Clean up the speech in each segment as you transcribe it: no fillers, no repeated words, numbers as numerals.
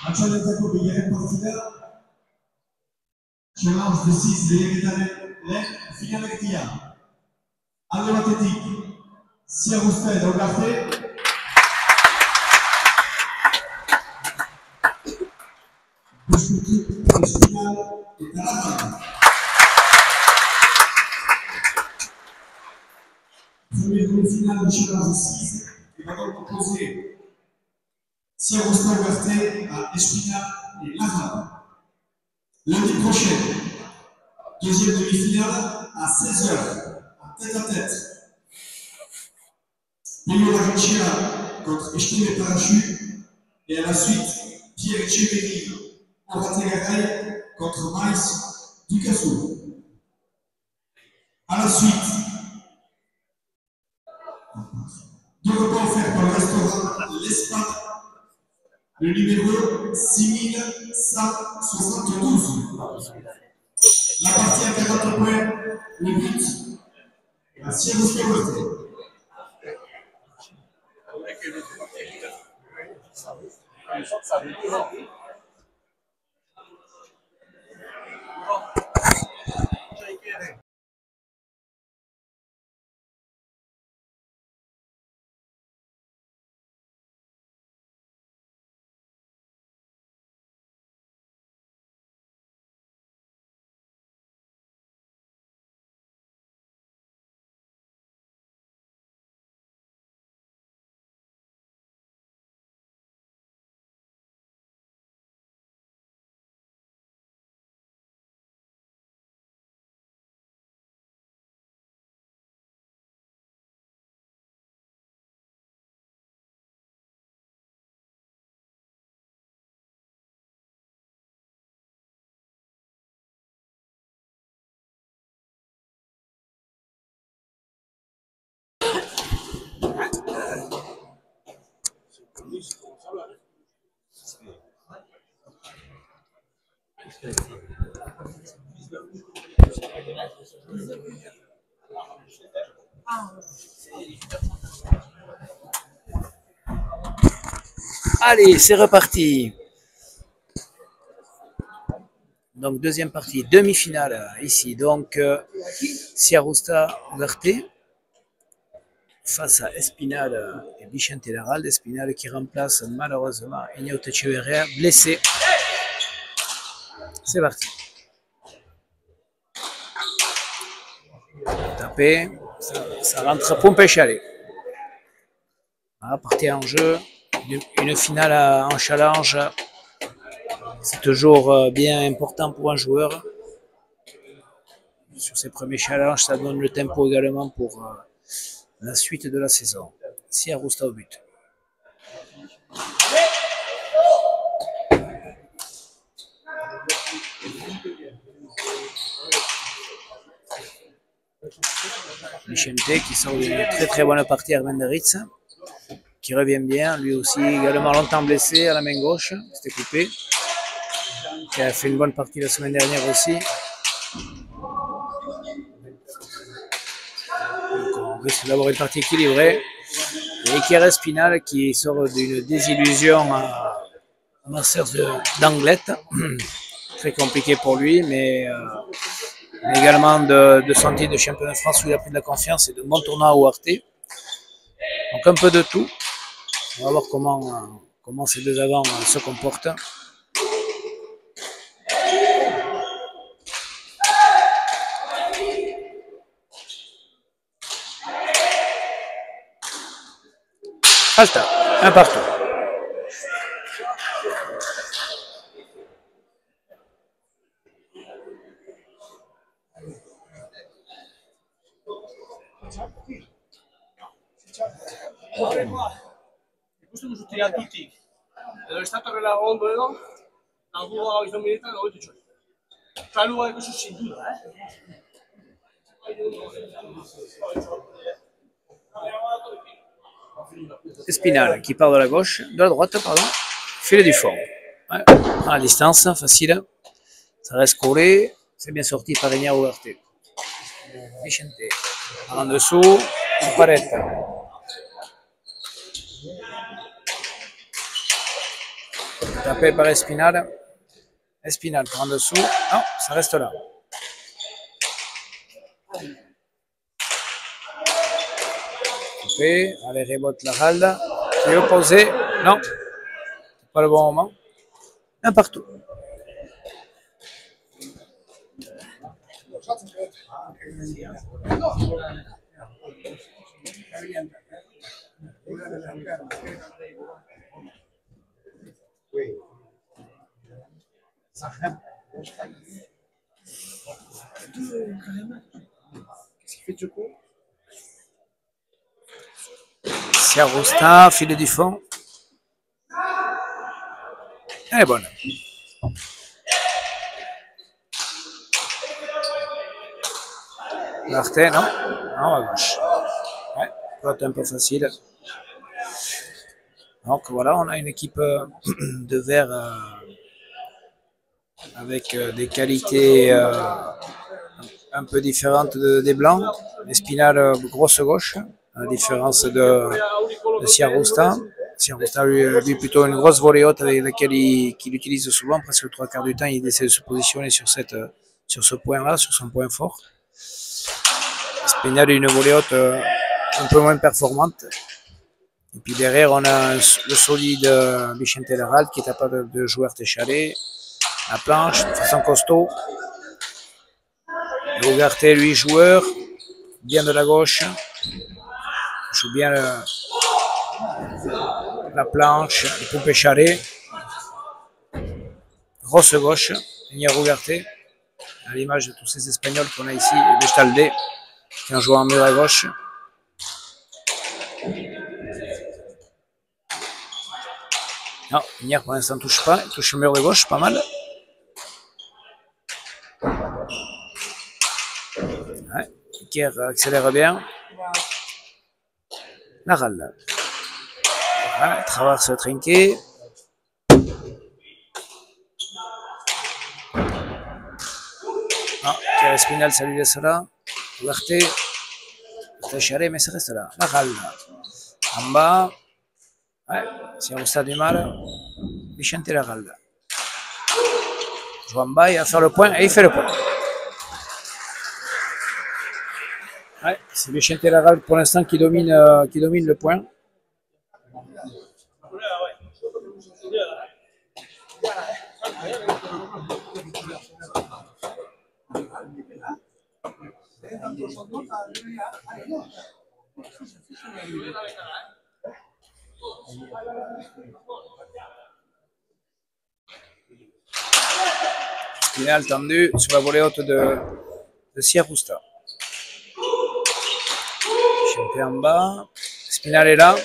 Acciaiettako bigarren partida, challenge de 6 lehiaketaren lehen finalak dira. Alde batetik, Ziagusta eta Ugarte, bestetik, Espinal eta Laval. Premier demi-finale du challenge de 6 est d'abord opposé Ziagusta Ugarte à Espinal et Laval. Lundi prochain, deuxième demi-finale à 16 h, en tête-à-tête. Pello Lariccia contre Estime Parachu. Et à la suite, Pierre Echeverry, Orategaray contre Maïs Ducassou. À la suite, deux repas offerts par le restaurant L'Espace, le numéro 6172. La partie à 40 points, le but, à Ziagusta Ugarte. Allez, c'est reparti. Donc, deuxième partie, demi-finale ici. Donc, Ziagusta Ugarte face à Espinal et Vicente Larral. Espinal qui remplace malheureusement Iñigo Echeverría, blessé. C'est parti. Tapé, ça rentre pompe et chalet. Voilà, partie en jeu. Une finale en challenge, c'est toujours bien important pour un joueur. Sur ses premiers challenges, ça donne le tempo également pour la suite de la saison. Ziagusta au but. Vicente qui sort d'une très bonne partie à Armendaritz, qui revient bien, lui aussi également longtemps blessé à la main gauche, c'était coupé, qui a fait une bonne partie la semaine dernière aussi. Donc on risque d'avoir une partie équilibrée. Et Kier Espinal qui sort d'une désillusion à Masters d'Anglette, très compliqué pour lui, mais également de sentier de championnat de France où il a pris de la confiance et de bons tournois au Arte. Donc un peu de tout. On va voir comment ces deux avants se comportent. Falta, un partout. Questo lo tutti a tutti. Dove è stato che la rondo, no? La tua ho visto militare, ho detto Claro, eso sin duda, ¿eh? Espinal qui part de la gauche, de la droite, pardon. Filet du fond. Ouais. À la distance, facile. Ça reste collé. C'est bien sorti par Iñigo Ugarte. Vicente. En dessous, Paretta. Tapé par Espinal. Espinal par en dessous. Non, ça reste là. Tapé. Allez, rebote la Ralda. Qui est opposé. Non. Pas le bon moment. Un partout. Siarosta, filet du fond. Elle est bonne. Martin, non? Non, à gauche. Ouais, peut-être un peu facile. Donc voilà, on a une équipe de verre avec des qualités un peu différentes des blancs. Espinal, grosse gauche, à la différence de Siarosta. Siarosta, lui, plutôt une grosse volée haute avec laquelle qu'il utilise souvent, presque le 3/4 du temps, il essaie de se positionner sur ce point-là, sur son point fort. Espinal, une volée haute un peu moins performante. Et puis derrière, on a le solide Vicente Larralde qui est capable de jouer Artéchalé. La planche, de façon costaud. Ugarte, lui, joueur, bien de la gauche. Joue bien la planche, le poupée Chalé. Grosse gauche, Iñigo Ugarte, à l'image de tous ces Espagnols qu'on a ici, et Bestalde, qui ont joué en mur à gauche. Non, Iñigo pour l'instant ne touche pas, il touche le mur de gauche, pas mal. Ouais, Iker accélère bien. Larralde. Ouais, traverse trinqué. Ah, Iker Espinal, ça lui laisse là. Ugarte. Artéchalé, mais ça reste là. Larralde. En bas. Ouais, si on a du mal. Vicente Larralde. Joue en bas, il va faire le point et il fait le point. Ouais, c'est Vicente Larralde pour l'instant qui domine le point. Spinal tendu sur la volée haute de Siarosta. Vicente en bas. Spinal est là.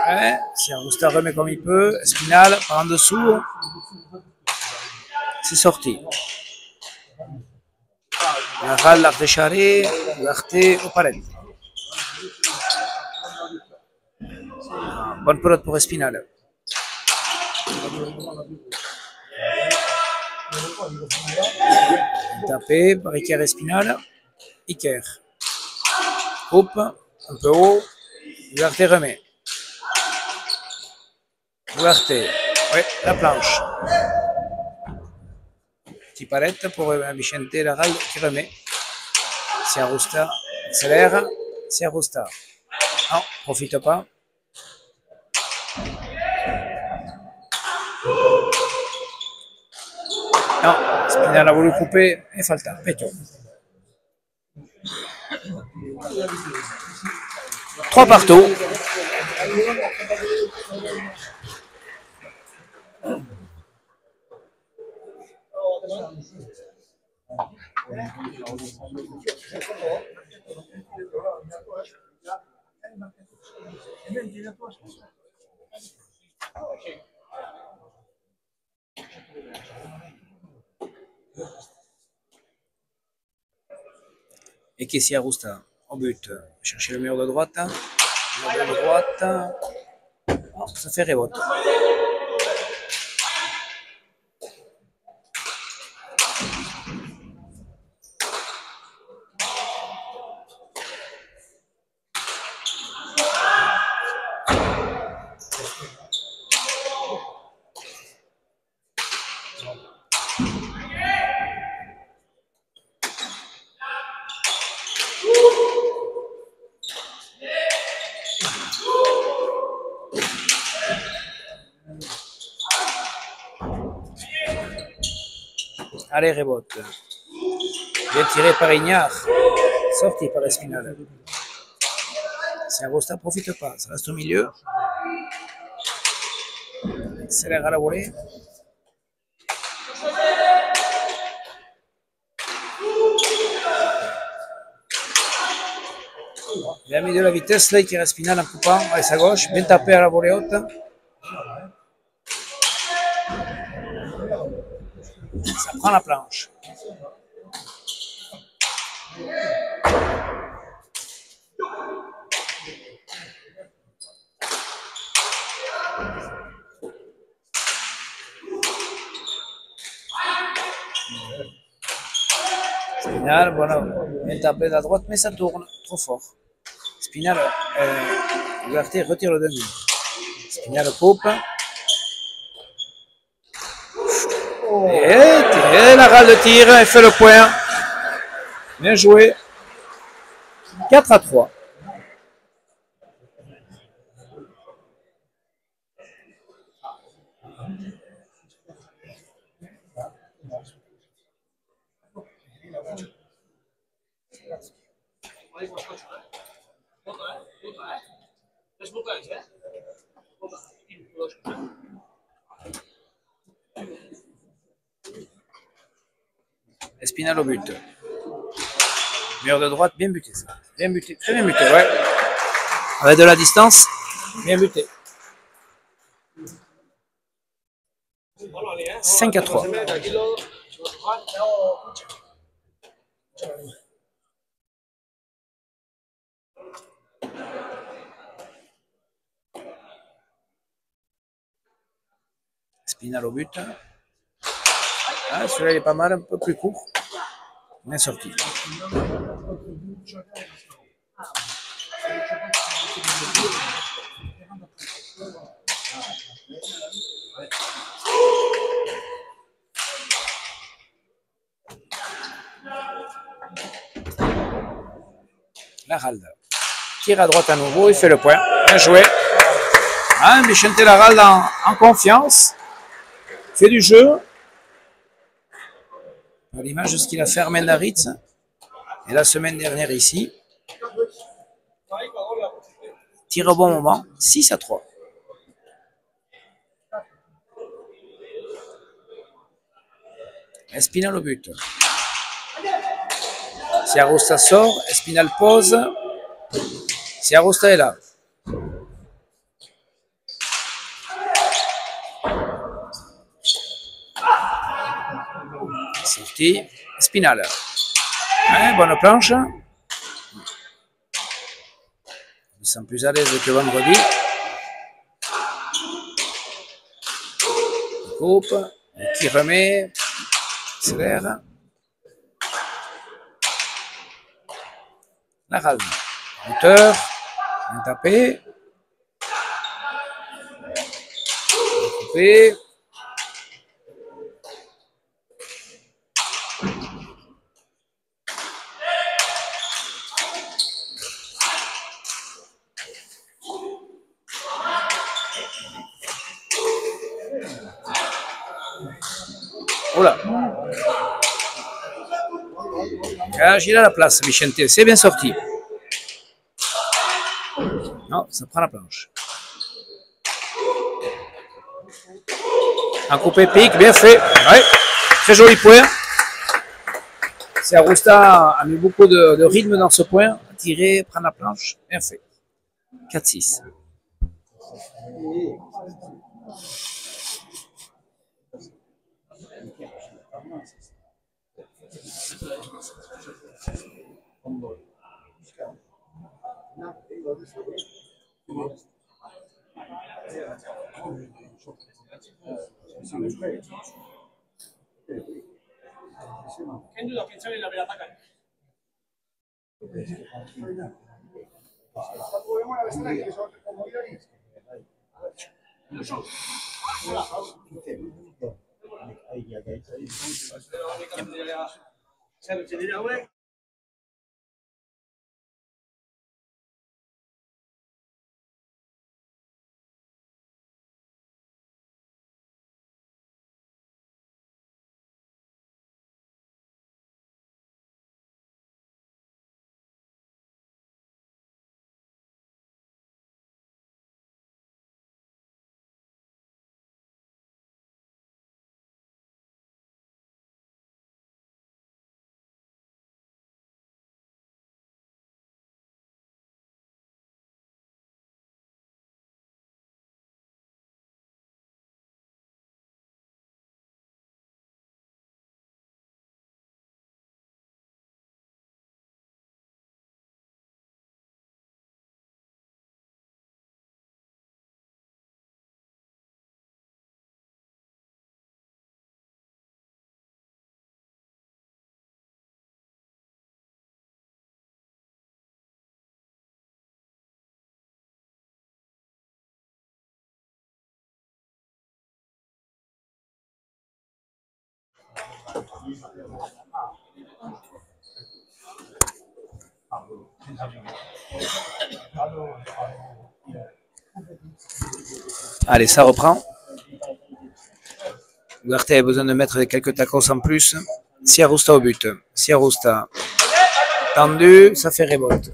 Ouais, Siarosta remet comme il peut. Spinal par en dessous. C'est sorti. Larralde, l'Artéchalé, Ugarte, Opalette. Bonne pelote pour Espinal. Tapé par Iker Espinal. Iker. Coupe, un peu haut. Ugarte remet. Ugarte. Oui, la planche. Petit palette pour Vicente Larralde qui remet. Siarosta accélère. Siarosta. Non, profite pas. Non, Spinal a voulu couper et falta. Pecho. 3 partout. Et Kessia Arusta au but. Chercher le mur de droite. Mur de droite. Oh, ça fait rebote. Allez, rebote. Bien tiré par Ignard. Sorti par Espinal. Si Agosta ne profite pas, ça reste au milieu. Accélère à la volée. Il a mis de la vitesse là, qui reste Espinal en coupant avec sa gauche. Bien tapé à la volée haute. Ça prend la planche. Spinal, voilà, bien tapé de la droite, mais ça tourne trop fort. Spinal, Ugarte retire le demi. Spinal coupe. Et la râle de tir, elle fait le point. Bien joué. 4-3. Espinal au but. Mur de droite, bien buté ça. Bien buté, très bien buté, ouais. Avec de la distance, bien buté. 5-3. Espinal au but. Ah, celui-là il est pas mal, un peu plus court. Bien sorti. Laralde. Tire à droite à nouveau, il fait le point. Bien joué. Hein, Vicente Laralde en confiance. Fait du jeu. À l'image de ce qu'il a fait Armendaritz. Et la semaine dernière ici. Tire au bon moment. 6-3. Espinal au but. Si Arosta sort, Espinal pose. Si Arosta est là. Sorti. Espinal. Hein, bonne planche. Je me sens plus à l'aise que vendredi. Il coupe. Qui remet. Accélère. La râle. Hauteur. Bien tapé. Coupé. Oula. Ah, il a la place, Vicente. C'est bien sorti. Non, ça prend la planche. Un coupé pique, bien fait. Ouais. Très joli point. C'est Arusta a mis beaucoup de rythme dans ce point. Tirer, prendre la planche. Bien fait. 4-6. Che duda pensare di aver attaccato? Allez, ça reprend. Ugarte a besoin de mettre quelques tacos en plus. Siarusta au but. Siarusta tendu, ça fait rebote.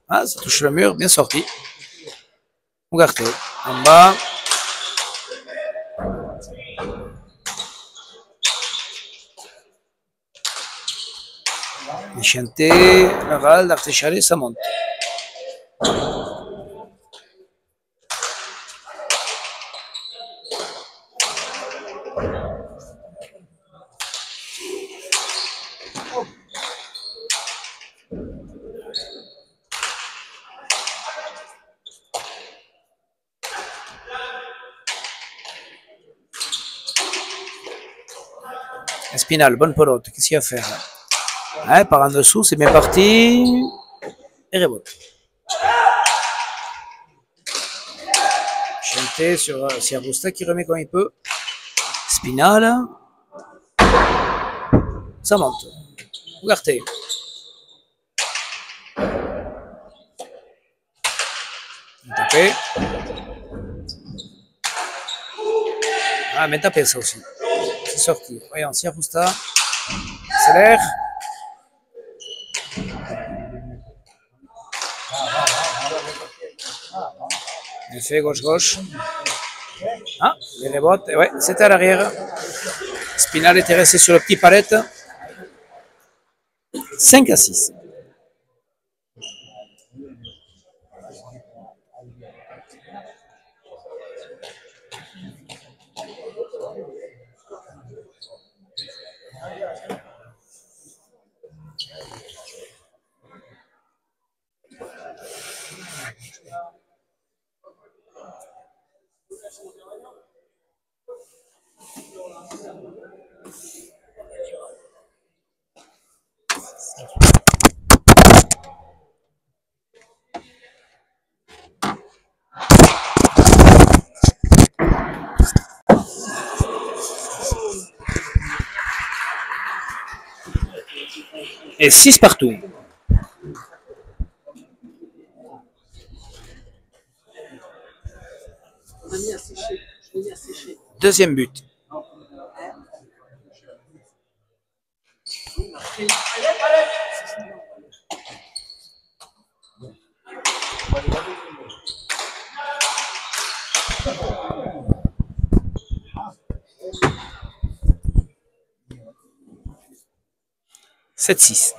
Ah, ça touche le mur, bien sorti. Ugarte en bas. Chanté, Laval, d'Artéchalé, ça monte. Espinal, bonne pelote, qu'est-ce qu'il va faire là? Ouais, par en dessous, c'est bien parti. Et rebote. Chanté sur Siarusta qui remet comme il peut. Spinal. Ça monte. Ugarte. Tapé. Ah, mais tapé ça aussi. C'est sorti. Voyons, Siarusta. Accélère. Effet gauche-gauche. Ah, les rebotes. Ouais, c'était à l'arrière. Spinal était resté sur le petit palette. 5-6. Et 6 partout. Deuxième but. « 7-6.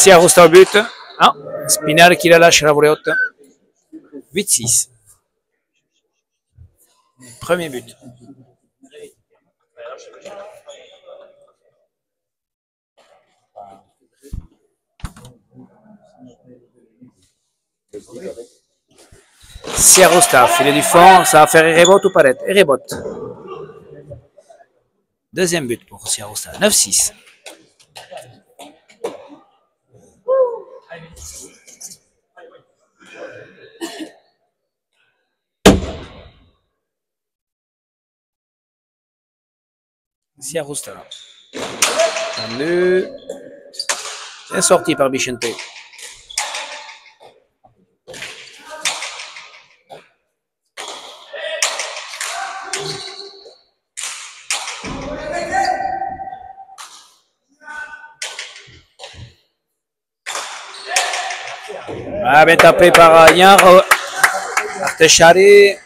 Siarusta au but. Ah, Spinal qui la lâche à la volée haute. 8-6. Premier but. Siarosta, filet du fond, ça va faire Erebote ou Paret? Erebote. Deuxième but pour Siarosta, 9-6. Siarosta. Tendu. C'est sorti par Bichente. Ah, bien tapé par Ignard. Artechari,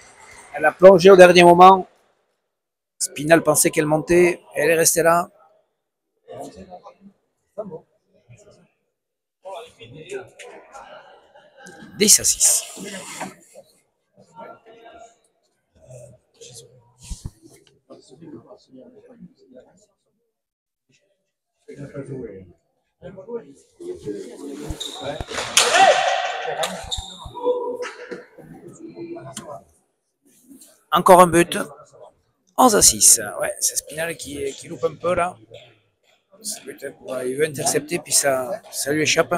elle a plongé au dernier moment. Spinal pensait qu'elle montait. Elle est restée là. 10-6. Encore un but. 11-6. Ouais, c'est Spinal qui loupe un peu là. Il veut intercepter, puis ça lui échappe.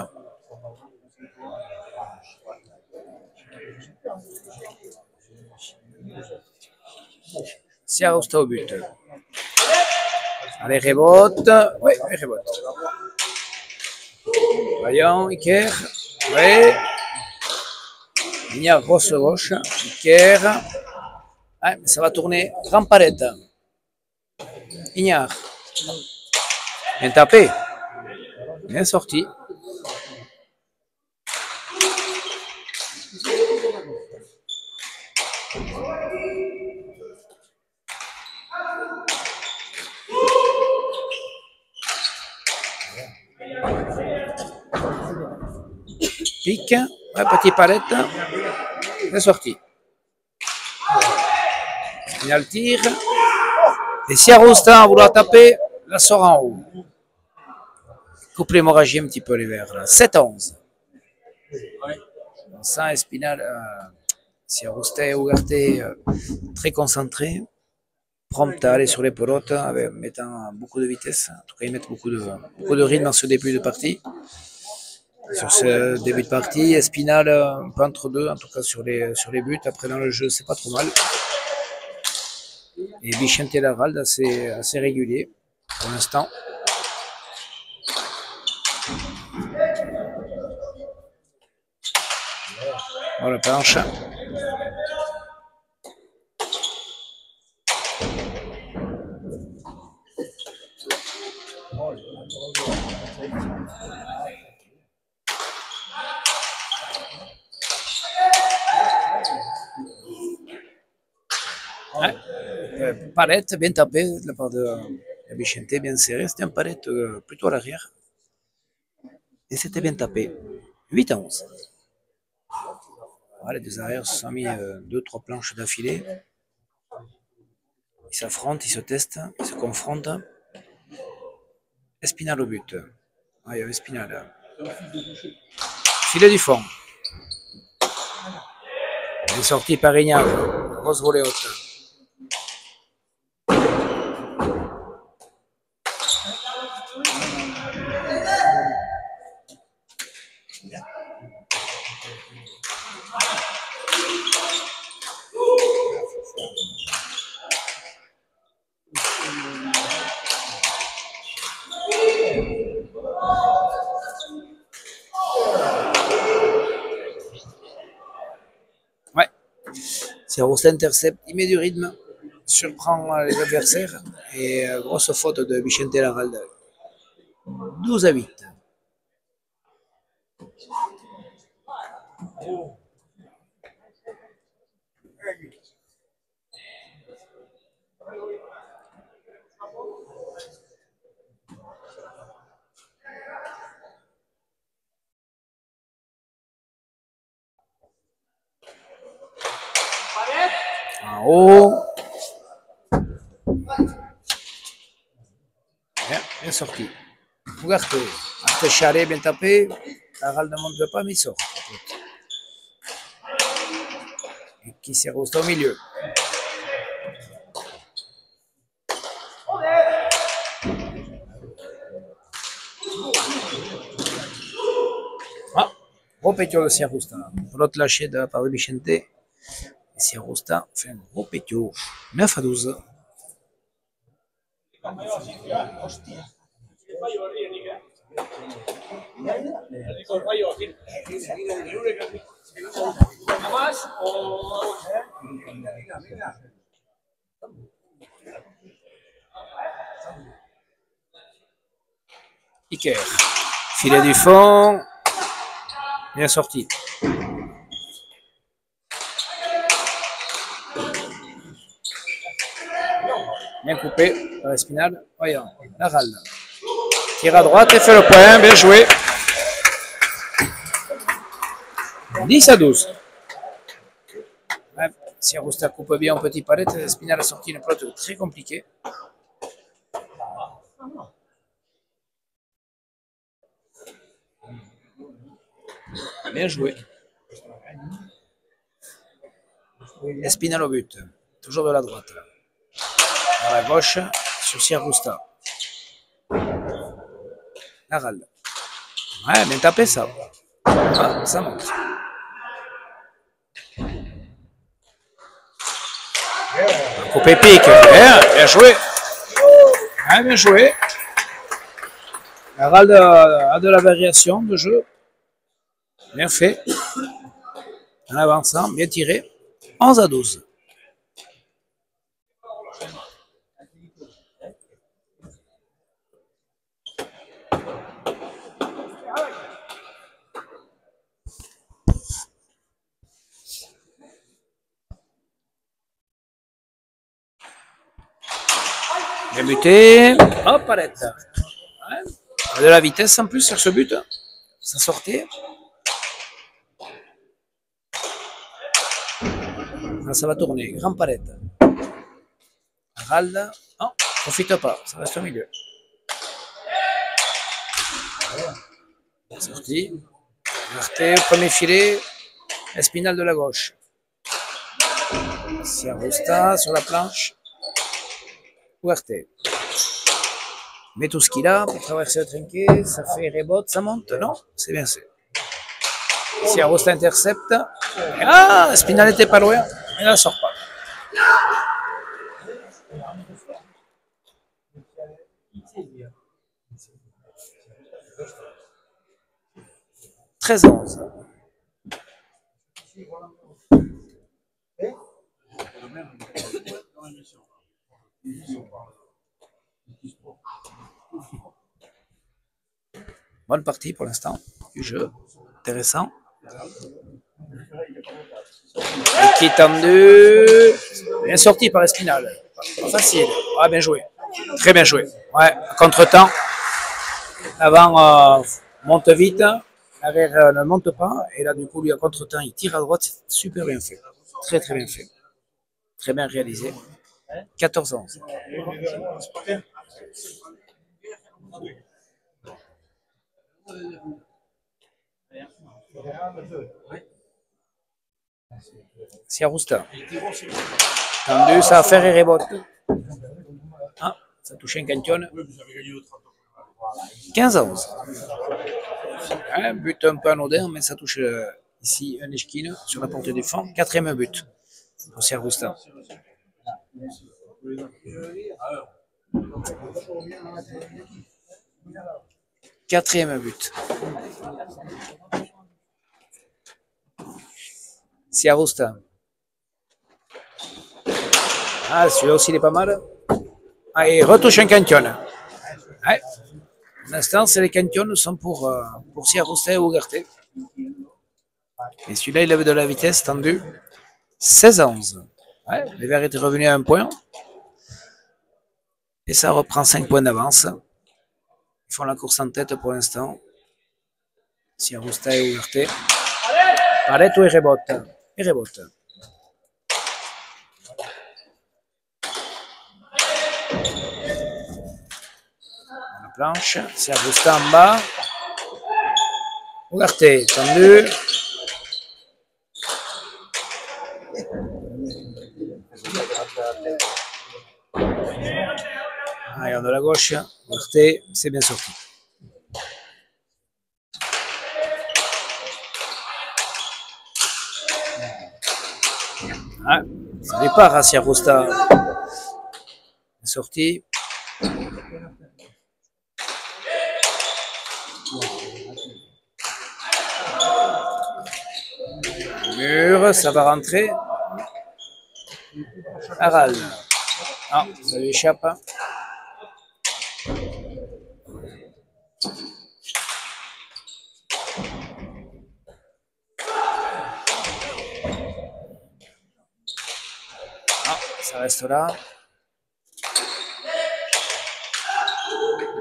Siarosta au but. Allez, rebote. Oui, rebote. Voyons, Iker. Oui. Ignard, grosse gauche. Iker. Ouais, mais ça va tourner. Grand palette. Ignard. Bien tapé. Bien sorti. Pique. Ouais, petit palette. Bien sorti. Spinal tire. Et Siarosta, à vouloir taper, la sort en haut. Coupe l'hémorragie un petit peu les verts. 7-11. Sans Espinal, Siarosta et Ugarte très concentrés, prompt à aller sur les pelotes, mettant beaucoup de vitesse. En tout cas, ils mettent beaucoup de rythme dans ce début de partie. Sur ce début de partie, Espinal un peu entre deux, en tout cas sur les buts. Après, dans le jeu, c'est pas trop mal. Et Bichente Larralde assez régulier pour l'instant. Voilà, planche. Ouais. Palette bien tapé de la part de Bichente, bien serré. C'était un palette plutôt à l'arrière. Et c'était bien tapé. 8-11. Voilà, les deux arrières se sont mis 2-3 planches d'affilée. Ils s'affrontent, ils se testent, ils se confrontent. Espinal au but. Ah, il y avait Espinal. Filet du fond. Il est sorti par Ignard. Grosse volée haute. Ouais. Siarosta intercepte, il met du rythme, surprend les adversaires et grosse faute de Bichente Larralde. 12-8. En haut. Bien sorti. Ugarte. Artecharé, bien tapé. Aral ne monte pas, mais il sort. Et qui s'est resté au milieu. Ah, gros pétio de Ciarusta. L'autre lâché de la part de Vicente. Et Ciarusta fait un gros pétio. 9-12. Iker. Filet du fond. Bien sorti. Bien coupé par Espinal. Voyons. Laral. Tire à droite et fait le point. Bien joué. 10-12. Ouais, si Arusta coupe bien en petit palette, Espinal a sorti une plate très compliquée. Bien joué. Espinal au but. Toujours de la droite. À la gauche, sur Ciarusta. Laral. Ouais, bien tapé ça. Ah, ça monte. Coupé pique. Bien joué. Ouais, bien joué. Laral a de la variation de jeu. Bien fait. En avançant, bien tiré. 11-12. Bien buté. Hop, palette. Ouais. De la vitesse en plus sur ce but. Ça sortait. Là, ça va tourner. Grand palette. Ralde. Non, profite pas. Ça reste au milieu. Sorti. Marté, premier filet. Espinal de la gauche. Ciarusta sur la planche. Huarte. Met tout ce qu'il a pour traverser le trinquet. Ça fait rebote, ça monte. Non, c'est bien fait. Ciarusta intercepte. Ah, Espinal n'était pas loin. Il ne la sort pas. « 13-11. Bonne partie pour l'instant du jeu. Intéressant. Qui tendu. Bien sorti par Espinal. Pas facile. Ah, bien joué. Très bien joué. Ouais, contre-temps. Avant monte vite. L'arrière ne monte pas. Et là, du coup, lui, à contre-temps, il tire à droite. C'est super bien fait. Très, très bien fait. Très bien réalisé. 14-11. Ciarusta. Tendu, ça va faire et rebote. Ah, ça touche un canton. 15-11. Un but un peu anodin, mais ça touche ici un échquine sur la porte du fond. Quatrième but pour Ciarusta. Quatrième but. Ciarusta. Ah, celui-là aussi, il est pas mal. Ah, et retouche un canton. Ouais. Pour l'instant, c'est les cantons sont pour Ciarusta et Ugarte. Et celui-là, il avait de la vitesse tendue. 16-11. Ouais, les Verts étaient revenus à un point. Et ça reprend 5 points d'avance. Ils font la course en tête pour l'instant. Ciarusta et Ugarte. Pareto et rebote. Et rebote. planche. C'est Augusta en bas. Ugarte, tendu. Allez, de la gauche. Ugarte, c'est bien sorti. Ah, ça départ à Siarosta. Sorti. Mur, ça va rentrer. Harald. Ah, ça lui échappe. Ah, ça reste là.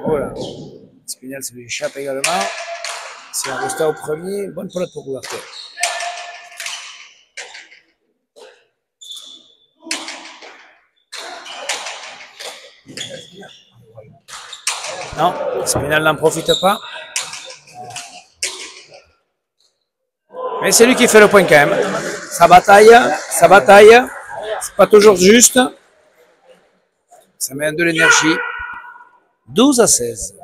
Voilà. Spinel, ça lui échappe également. C'est Augusta au premier. Bonne pelote pour Ugarte. Non, Spinel n'en profite pas. Mais c'est lui qui fait le point quand même. Ça bataille. C'est pas toujours juste. Ça met de l'énergie. 12-16.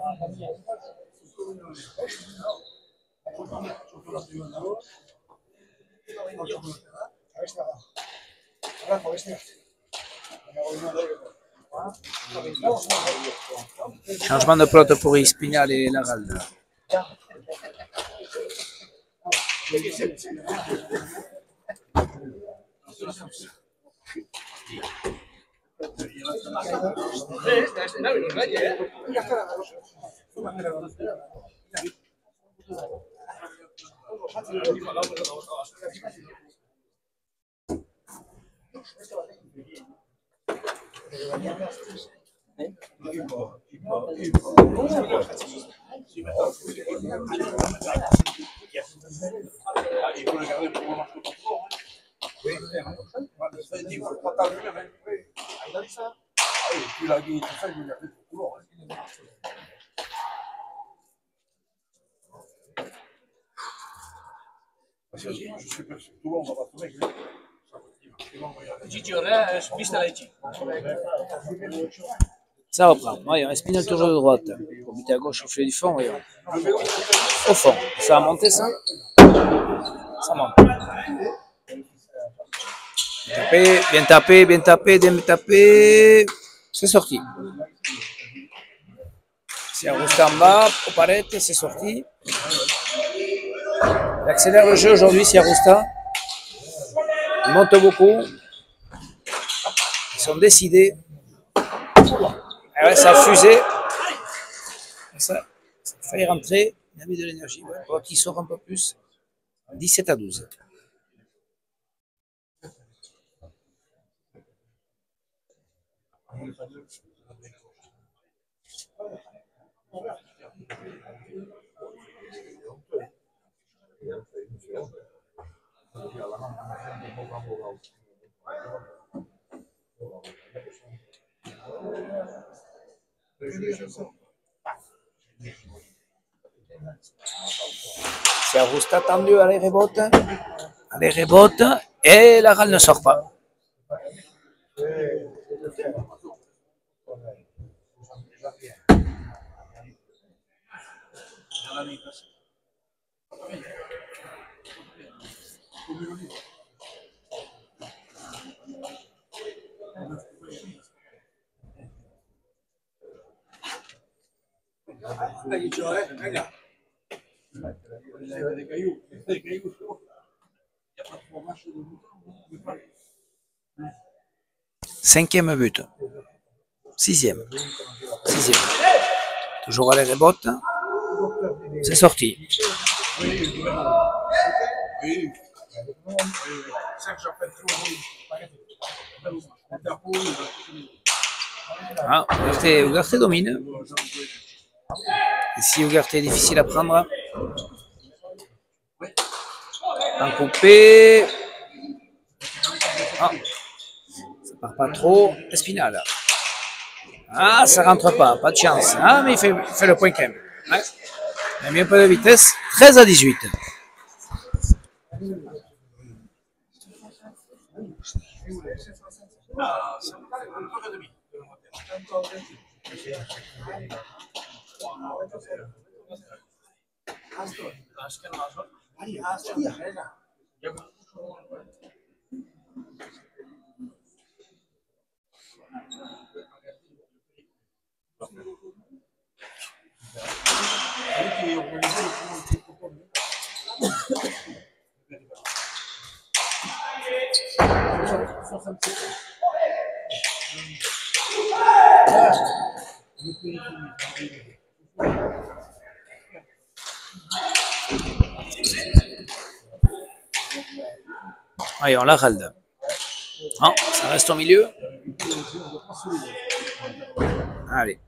Changement de pelote pour Espinal et Harald. Ça reprend. Voyons, Espinal toujours de droite. Pour buter à gauche au filet du fond, voyons. Au fond. Ça a monté, ça? Ça monte. Bien tapé, bien tapé, bien tapé. C'est sorti. C'est Augusta en bas, au palette, c'est sorti. Il accélère le jeu aujourd'hui, c'est Augusta. Il monte beaucoup. Ils sont décidés. Ah ouais, ça a fusé. Ça a failli rentrer. Il a mis de l'énergie. Ouais, pour qu'il sort un peu plus. 17-12. C'est Augusta tendu, allez rebote. Allez rebote. Et la râle ne sort pas. Cinquième but. Sixième. Toujours à la rebote. C'est sorti. Ah, Ugarte domine. Ici, Ugarte est difficile à prendre. En coupé. Ah, ça part pas trop. Espinal. Ah, ça rentre pas de chance. Ah, mais il fait le point quand même. Ouais. Il a mis un peu de vitesse. 13-18. Allez, on la ralde. Non, ça reste au milieu. Allez.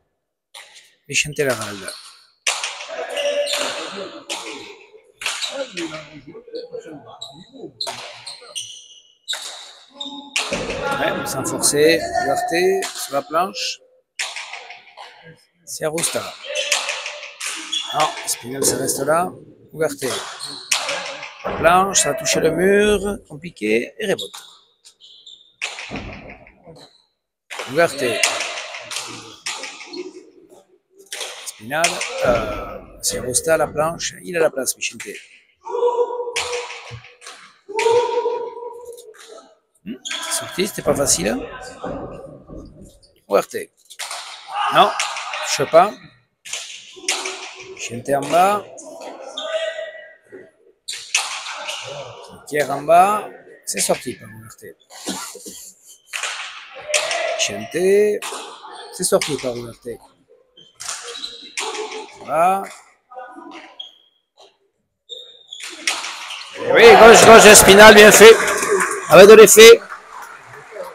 Vicente la ralde. Ouais, sans forcer. Liberté sur la planche. C'est Arousta. Non, Espinal, ça reste là. Ouverté. La planche, ça a touché le mur. Compliqué. Et rebote. Ouverté. Espinal. C'est Arousta, la planche. Il a la place, Vicente. C'est sorti, c'était pas facile. Ouverté. Non, je sais pas. Vicente en bas. Pierre en bas. C'est sorti par Ouverté. Vicente. C'est sorti par Ouverté. Voilà. Et oui, gauche, Espinal, bien fait. Avec de l'effet.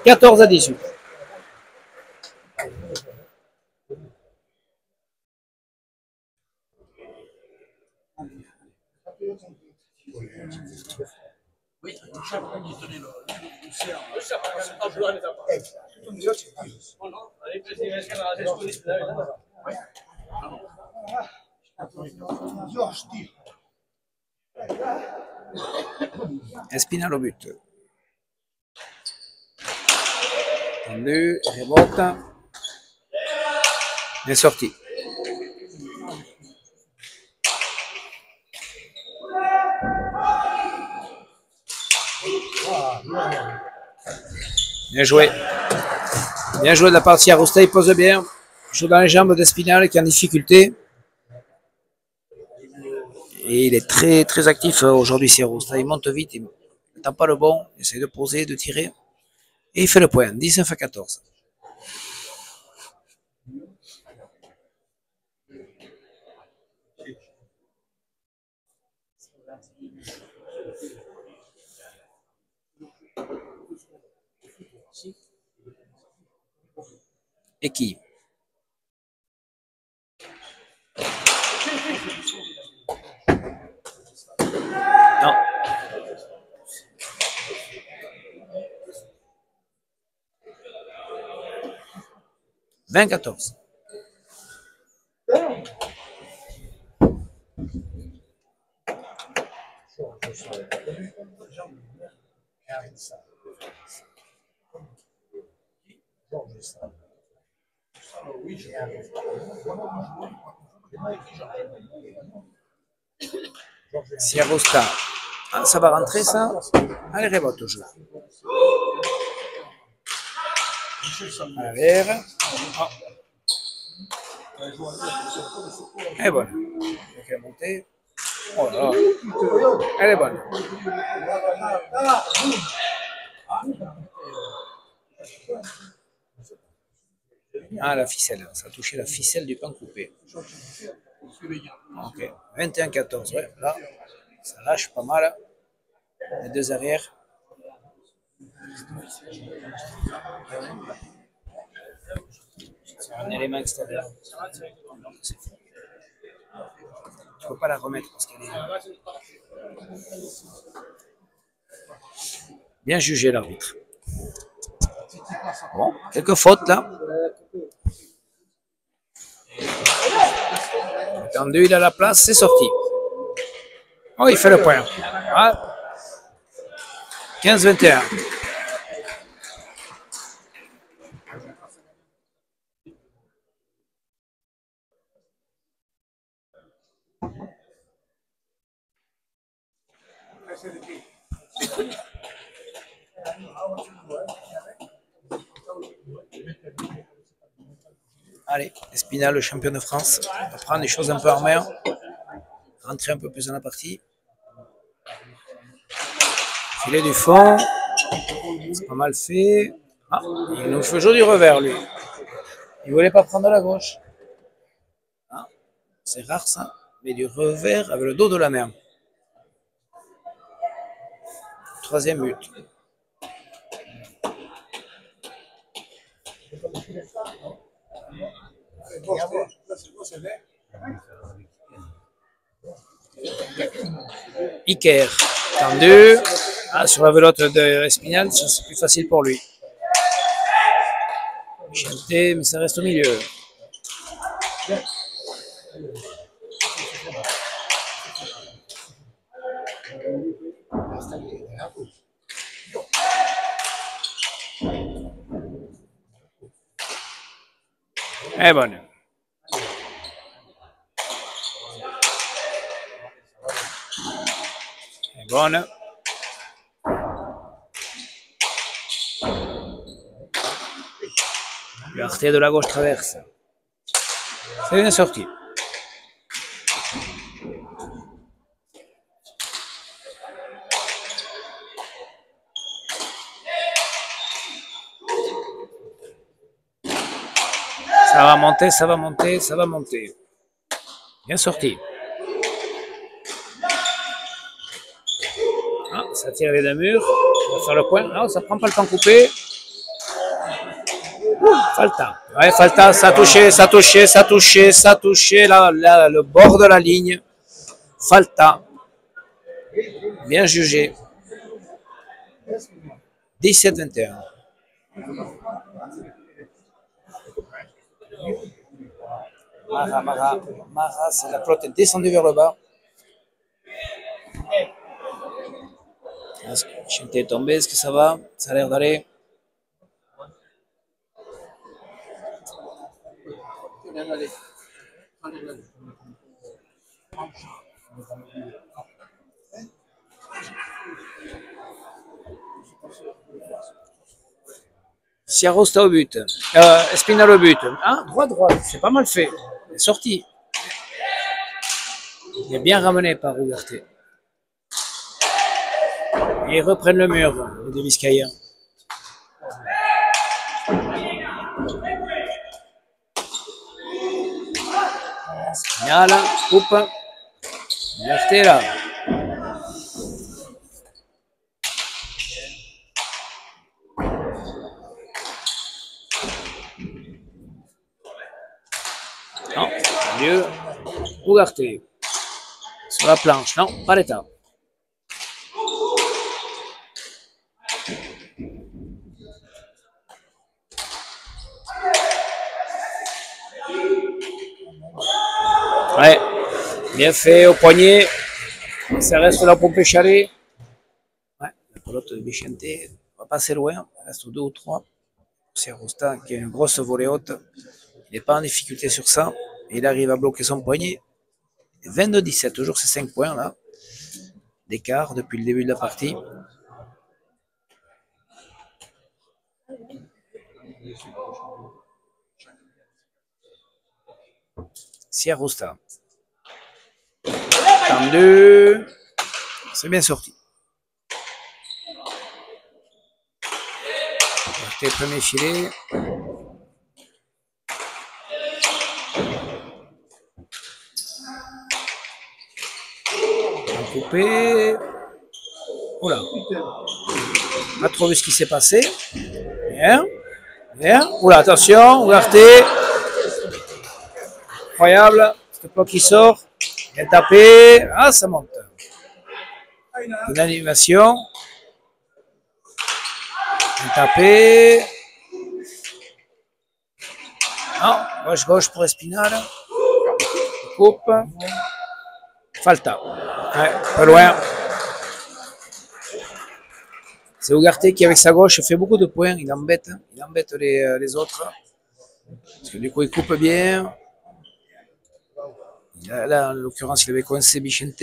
14-18. Espinal au but. Tendu, rebote. Bien sorti. Bien joué. Bien joué de la partie Arousta, il pose bien. Joue dans les jambes d'Espinal qui est en difficulté. Et il est très très actif aujourd'hui, c'est Arousta. Il monte vite, il n'attend pas le bon, il essaie de poser, de tirer. Et il fait le point, 19-14. Et qui? Non. « 20-14. Si Arousta, ah, ça va rentrer ça. Allez, rebote au jeu. À l'air. Oh. Elle est bonne. Elle est montée. Oh là là. Elle est bonne. Ah, la ficelle. Ça a touché la ficelle du pan coupé. Ok. 21-14. Ouais, là, ça lâche pas mal. Les deux arrières. C'est un élément extérieur. Tu ne peux pas la remettre parce qu'elle est... Bien jugé l'arbitre. Bon, quelques fautes là. Tendu, il a la place, c'est sorti. Oh, il fait le point. Ah. 15-21. Allez, Espinal, le champion de France, va prendre les choses un peu en main, rentrer un peu plus dans la partie. Filet du fond, c'est pas mal fait. Ah, il nous fait jouer du revers, lui. Il voulait pas prendre la gauche. Ah, c'est rare ça, mais du revers avec le dos de la main. Troisième but. Iker, tendu. Ah, sur la velotte de Espinal, c'est plus facile pour lui. Chanté, mais ça reste au milieu. Elle est bonne. Elle est bonne. L'arté de la gauche traverse. C'est bien sorti. Ça va monter, ça va monter, ça va monter. Bien sorti. Ah, ça tire les deux murs. On va faire le point. Non, ça prend pas le temps coupé. Falta. Ouais, Falta, ça a touché, ça a touché, ça a touché, ça a touché le bord de la ligne. Falta. Bien jugé. 17-21. Mara, c'est la pelote est descendue vers le bas. Est-ce que Chanté est tombé? Est-ce que ça va? Ça a l'air d'aller. Siarosta au but. Espinal au but. Ah, droite, c'est pas mal fait. Il est sorti. Il est bien ramené par Ugarte. Et ils reprennent le mur, les Vizcaïens. Espinal, coupe. Ugarte là. Non, mieux. Ugarte. Sur la planche, non, pas l'état. Ouais, bien fait au poignet. Ça reste là pour Pécharé. Ouais, la pelote de Vicente va passer loin. Il reste 2 ou 3. C'est Rosta qui a une grosse volée haute. Il n'est pas en difficulté sur ça. Il arrive à bloquer son poignet. 22-17, toujours ces 5 points là d'écart depuis le début de la partie. Siarosta. Tendu. C'est bien sorti. Premier filet. Coupé. Oula. Pas trop vu ce qui s'est passé. Bien. Bien. Oula, attention. Ouverté. Incroyable. Ce bloc qui sort. Bien tapé. Ah, ça monte. Une animation. Bien tapé. Non, gauche pour Espinal. coupe. Falta. Ouais, pas loin. C'est Ugarte qui, avec sa gauche, fait beaucoup de points. Il embête les autres. Parce que du coup, il coupe bien. Là, en l'occurrence, il avait coincé Bichente.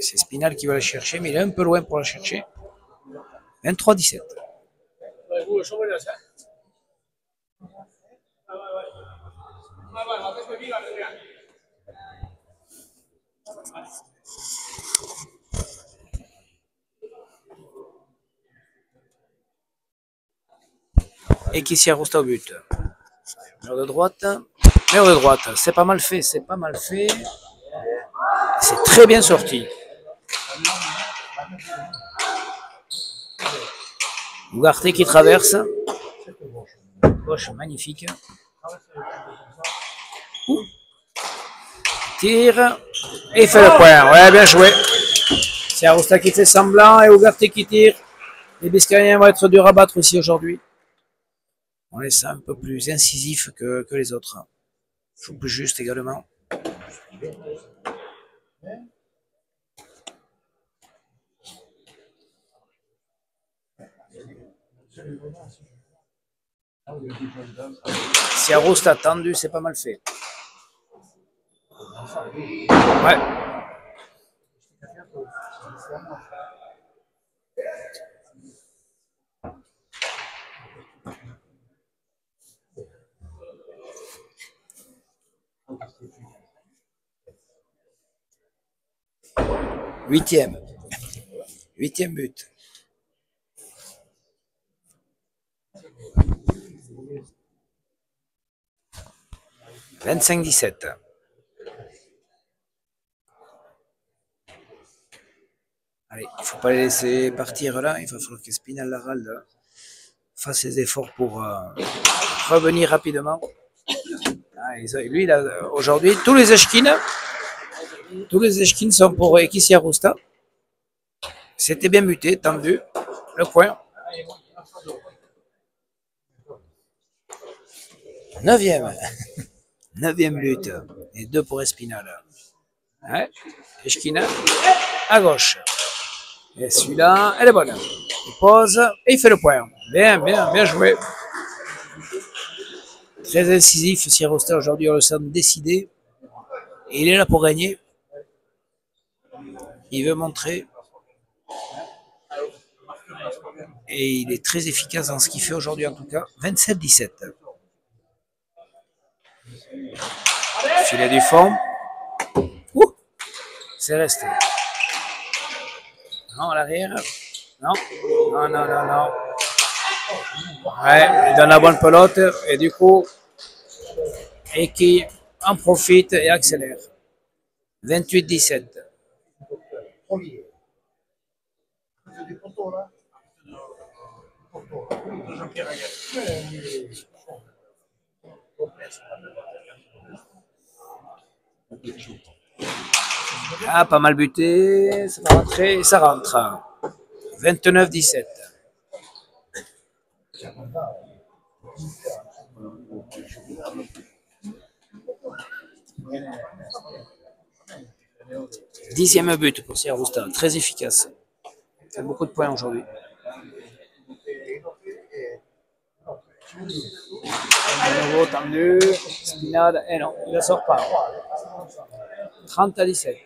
C'est Spinal qui va la chercher, mais il est un peu loin pour la chercher. 23-17. Et qui s'y arroste au but. Mur de droite. Mur de droite. C'est pas mal fait, c'est pas mal fait. C'est très bien sorti. Ugarte qui traverse. Gauche magnifique. Tire. Et il fait le point. Ouais, bien joué. C'est Arosta qui fait semblant et Ugarte qui tire. Les Biscayens vont être durs à battre aussi aujourd'hui. On laisse ça un peu plus incisif que les autres. Joue plus juste également. Si Arosta a tendu, c'est pas mal fait. Ouais. Huitième but. « 25-17. » Allez, il ne faut pas les laisser partir là. Il va falloir que Spinal Laralde fasse ses efforts pour revenir rapidement. Ah, lui, aujourd'hui, tous les échekines sont pour Ekissi Arosta. C'était bien muté, tendu. Le coin. 9e but. Et 2 pour Espinal. Ouais. Eshkina à gauche. Et celui-là, elle est bonne. Il pose et il fait le point. Bien joué. Très incisif, si Arosta aujourd'hui, on le sent décidé. Et il est là pour gagner. Il veut montrer. Et il est très efficace dans ce qu'il fait aujourd'hui en tout cas. 27-17. Filet du fond. Ouh, c'est resté. Non, à l'arrière. Non. Ouais, il donne la bonne pelote. Et du coup, et qui en profite et accélère. 28-17. Ah, pas mal buté, ça va rentrer, ça rentre. 29-17. Dixième but pour Sierra Arosta, très efficace. Il fait beaucoup de points aujourd'hui. De nouveau tendu, Spinal, et non, il ne sort pas. 30-17.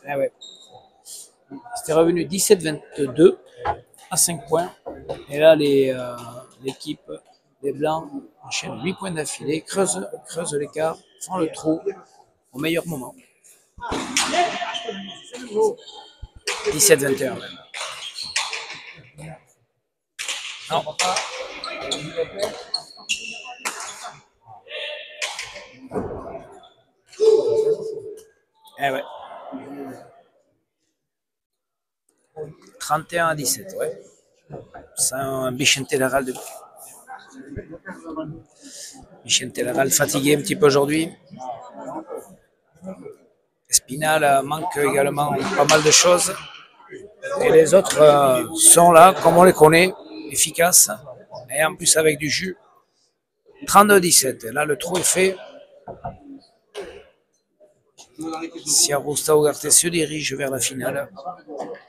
Eh ouais. C'était revenu 17-22 à 5 points. Et là, l'équipe des Blancs enchaîne 8 points d'affilée, creuse l'écart, font le trou au meilleur moment. 17-21 même. Non. Eh ouais. 31-17, ouais. C'est un Bichente Laralde. Bichente Laralde fatigué un petit peu aujourd'hui. Spinal manque également pas mal de choses. Et les autres sont là, comme on les connaît, efficaces. Et en plus avec du jus. 32-17. Là, le trou est fait. Siarusta Ugarte se dirige vers la finale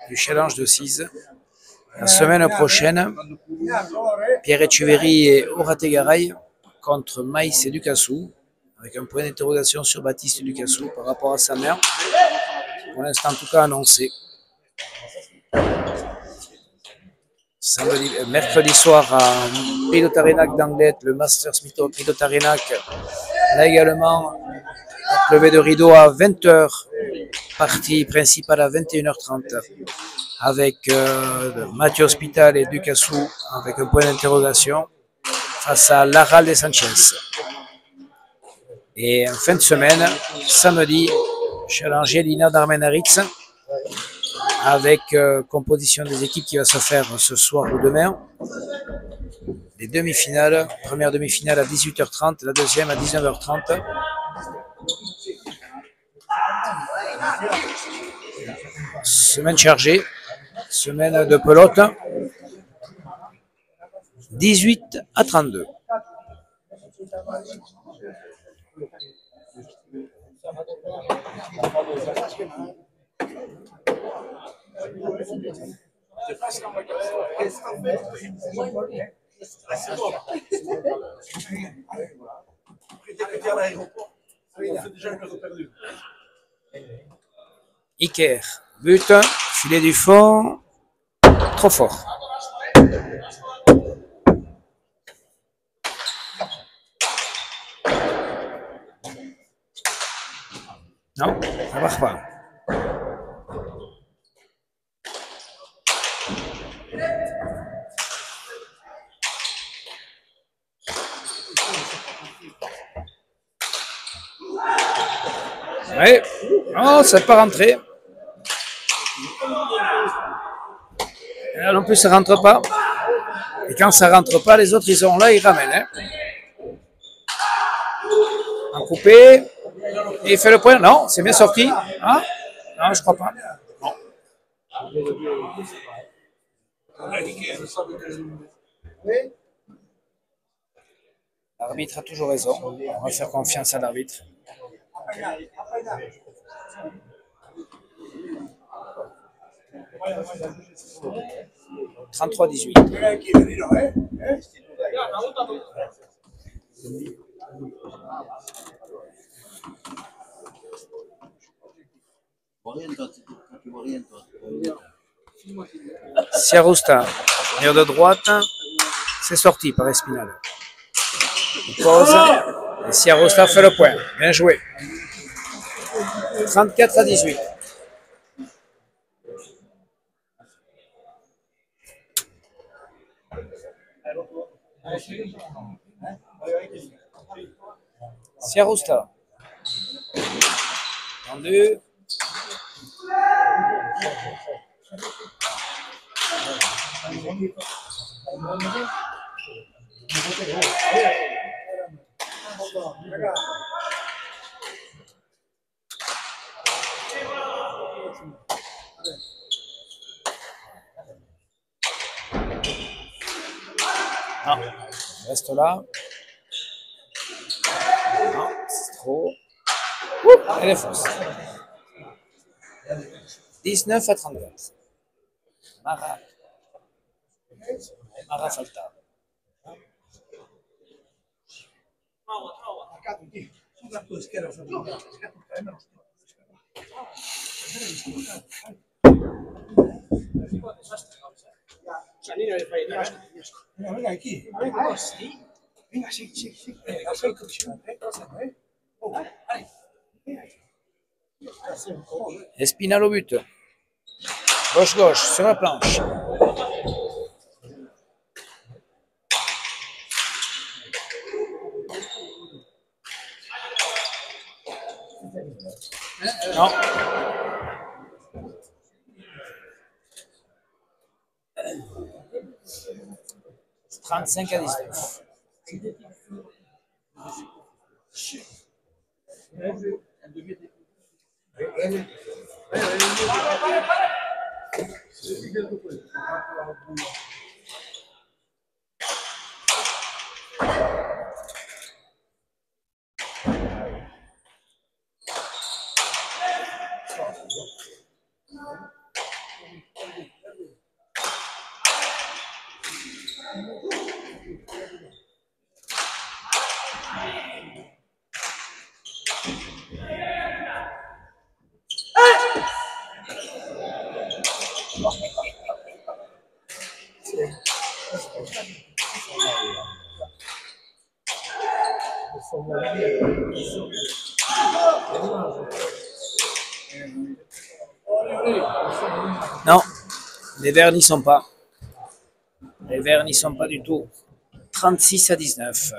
du challenge de 6. La semaine prochaine, Pierre Etcheverry et Orate Garay contre Maïs et Ducassou, avec un point d'interrogation sur Baptiste Ducassou par rapport à sa mère, pour l'instant en tout cas annoncé. Mercredi soir à Pilot-Arenac d'Anglet, le Masters Pilot-Arenac, là également levé de rideau à 20h, partie principale à 21h30, avec Mathieu Hospital et Ducassou avec un point d'interrogation face à Laral de Sanchez. Et en fin de semaine, samedi, challenger Lina Darmenaritz avec composition des équipes qui va se faire ce soir ou demain. Les demi-finales, première demi-finale à 18h30, la deuxième à 19h30. Semaine chargée, semaine de pelote, 18-32. Iker, but, filet du fond, trop fort. Non, ça marche pas. Ouais, non, ça n'est pas rentré. Là non plus, ça rentre pas. Et quand ça rentre pas, les autres, ils sont là, ils ramènent. Hein. En coupé. Et il fait le point. Non, c'est bien sorti. Hein? Non, je crois pas. Non. L'arbitre a toujours raison. On va faire confiance à l'arbitre. « 33-18. » Siarusta, mire de droite, c'est sorti par Espinal. Il pose, et Siarusta fait le point. Bien joué. 34-18. Siarusta. Tendu. Non, reste là. Non, c'est trop. Elle est fausse. 19-34. Mara Falta. Venga, aquí. Venga, sí. Espinal au but. Gauche, sur la planche. Non. C'est 35-19. Non, les Verts n'y sont pas. Les Verts n'y sont pas du tout. 36-19.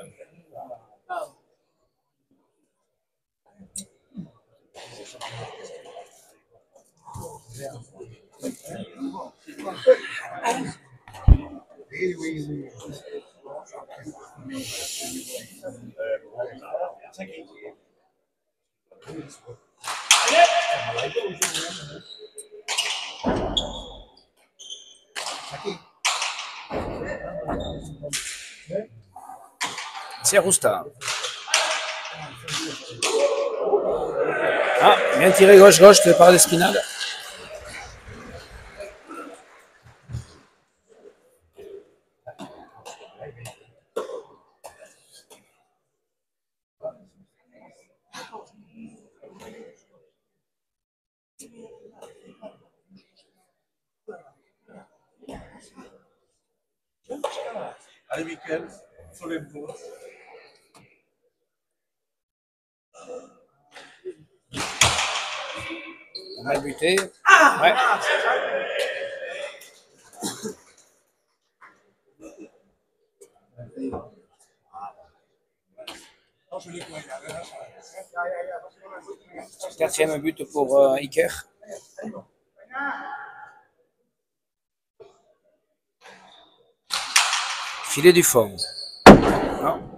C'est Rousta. Ah, bien tiré gauche-gauche de part d'Espinal. Allez, Mickaël, soulève-toi. Mal buté. Ouais. Quatrième but pour Iker. Filet du fond. Non.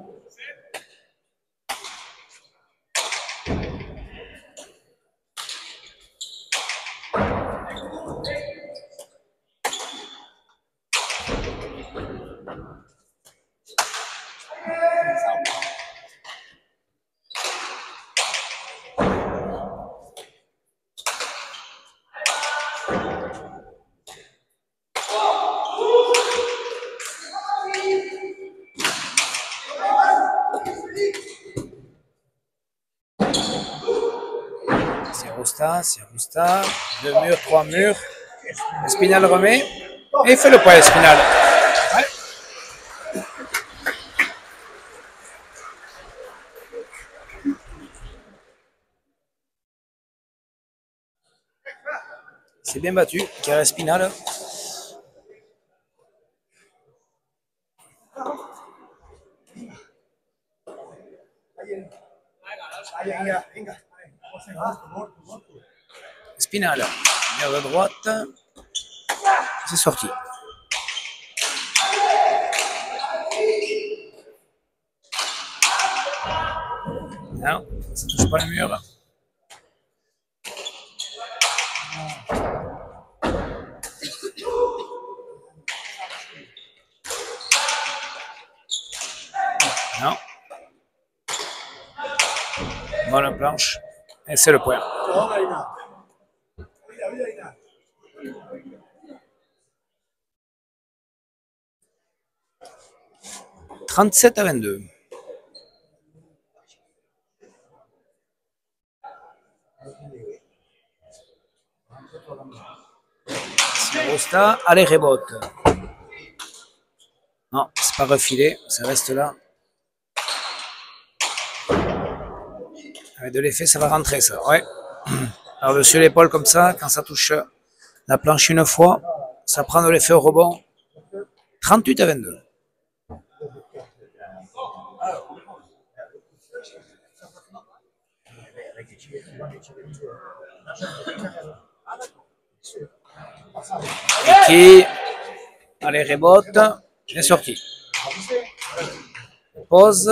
C'est Rousta. 2 murs, 3 murs. Espinal remet. Et il fait le point, Espinal. Ouais. C'est bien battu, Iker Espinal. Espinal, mur de droite. C'est sorti. Non, ça ne touche pas le mur. Non. Bonne planche. Et c'est le point. 37-22. Rosta, allez, rebote. Non, c'est pas refilé, ça reste là. Avec de l'effet, ça va rentrer, ça. Ouais. Alors, dessus l'épaule, comme ça, quand ça touche la planche une fois, ça prend de l'effet au rebond. 38-22. Et qui, allez, rebote, est sorti. Pose,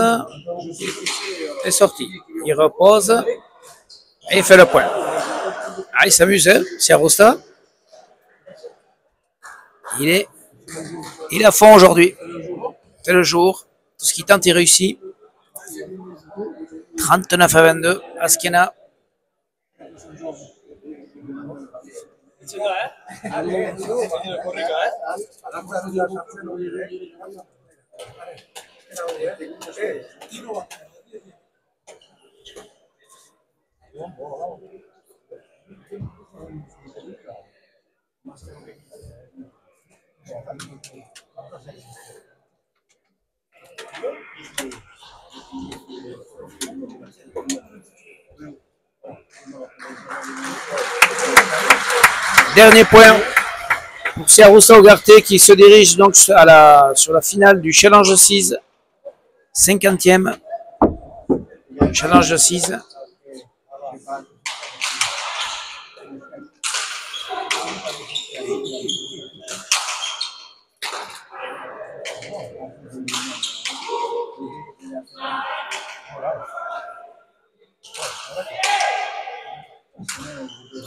est sorti. Il repose et il fait le point. Ah, il s'amuse, hein, Siarosta. Il est à fond aujourd'hui. C'est le jour. Tout ce qui tente, il réussit. 39-22, Askena. Dernier point pour Siarousta Ugarte qui se dirige donc sur la finale du Challenge 6, 50e Challenge 6.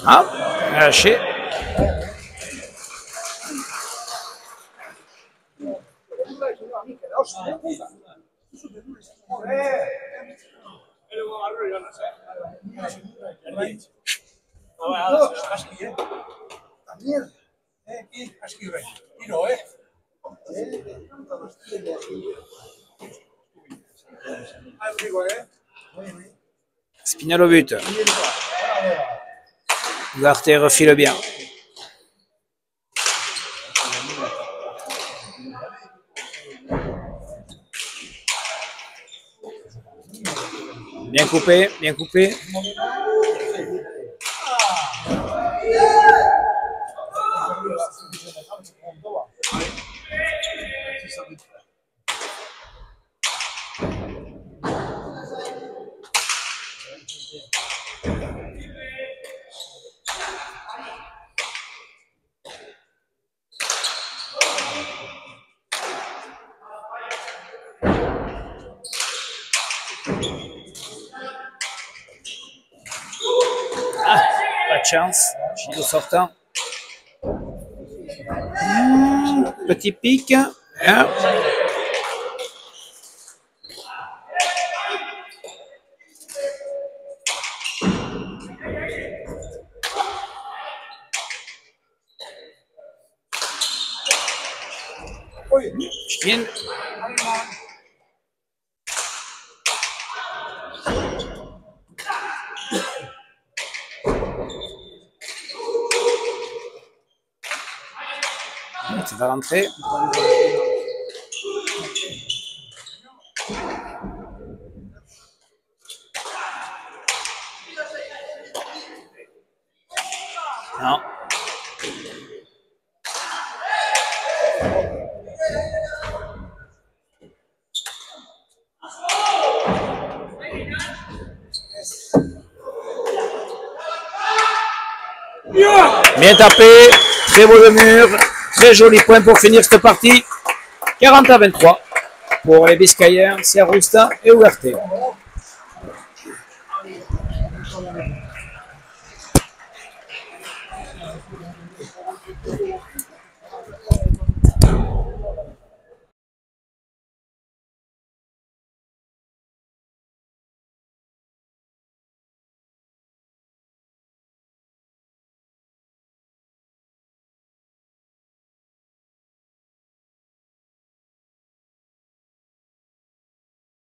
Ah, lâché. Spinal au but. Ugarte refile bien. Bien coupé, bien coupé. Ah, pas de chance. Gilles sortant. Petit pic. Hein. Chine. C'est va rentrer. Non. Bien tapé, très beau le mur, très joli point pour finir cette partie. 40 à 23 pour les Biscayens, Siarousta et Ugarte.